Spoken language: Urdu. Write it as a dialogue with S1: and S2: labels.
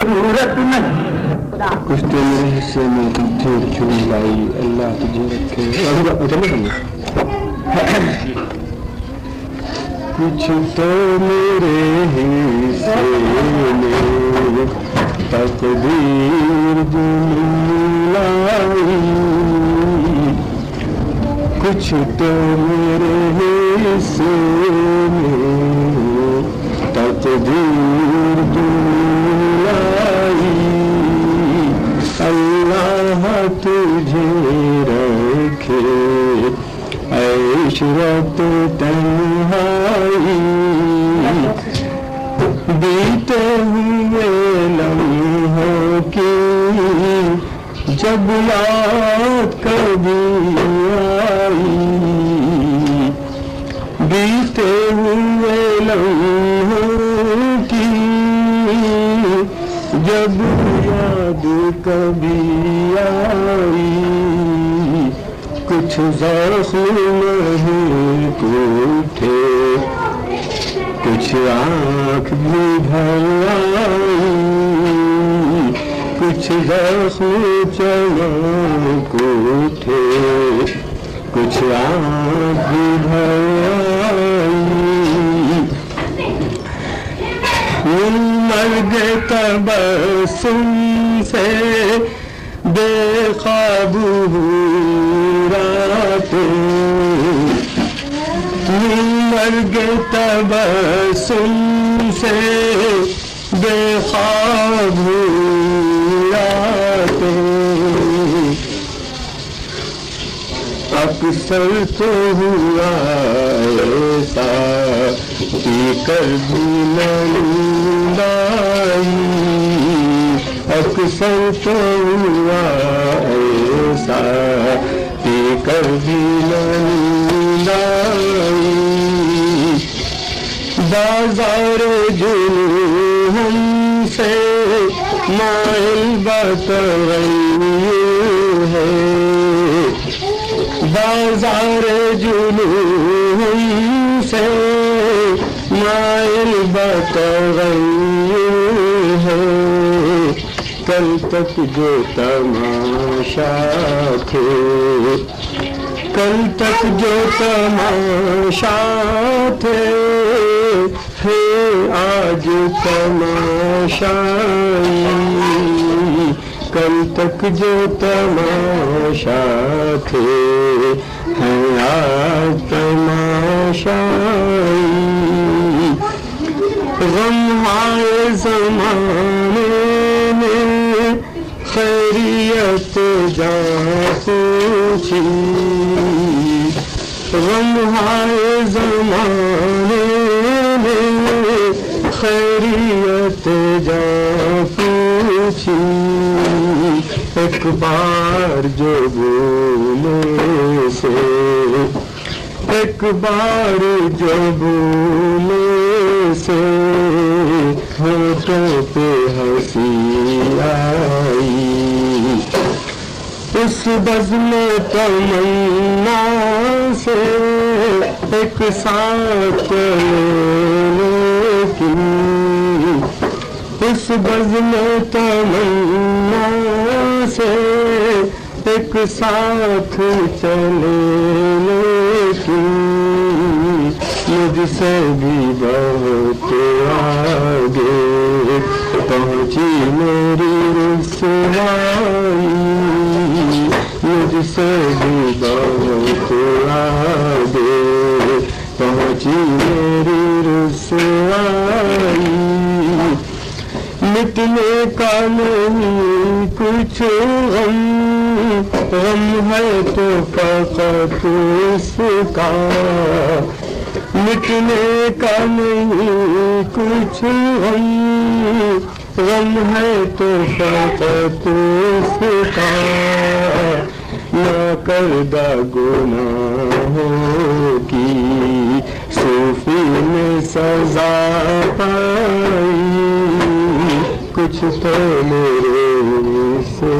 S1: ضرورت نہیں.
S2: کچھ تو میرے حصے میں تھے چون لائی اللہ تجھے رکھے. کچھ تو میرے حصے میں تقدیر جون لائی. کچھ تو میرے حصے میں تقدیر جون لائی. اللہ تجھے رکھے عشرت تنہائی. بیتے ہوئے لمحوں کی جب یاد کبھی آئی. بیتے ہوئے لمحوں کی جب یاد کبھی آئی. کچھ زخم نہیں ٹوٹے کچھ آنکھ بھی بھر آئی. کچھ زخم چمک اٹھے کچھ آنکھ بھی بھر آئی. مرگ تبسم سے بے خواب راتیں. مرگ تبسم سے بے خواب راتیں. اکثر تو ہوا ایسا پی کر بھی نیند آئی. اکثر تو ہوا ایسا پی کر بھی نیند آئی. بازار جنون ہم سے مائل بتغیر ہے. بازار جنون ہم سے مائل بتغیر ہے. کل تک جو تماشا تھے کل تک جو تماشا تھے ہے آج تماشائی. کل تک جو تماشا تھے ہے آج تماشائی. غم آئے زمانے میں خیریت جان پوچھی. غم آئے زمانے میں خیریت جان پوچھی. ایک بار جو بولے سے ایک بار جو بولے سے ہونٹوں پہ ہنسی آئی. اس بزم تمنا سے ایک ساتھ لیکن اس بزم تمنا سے ایک ساتھ چلے لیکن مجھ سے بھی بہت آگے پہنچی میری رسوائی. مجھ سے بھی بہت آگے پہنچی میری رسوائی. مٹنے کا نہیں کچھ غم غم ہے تو فقط اس کا. مٹنے کا نہیں کچھ غم غم ہے تو فقط اس کا. نہ کردہ گناہوں کی صوفی نے سزا پائی. کچھ تو میرے سے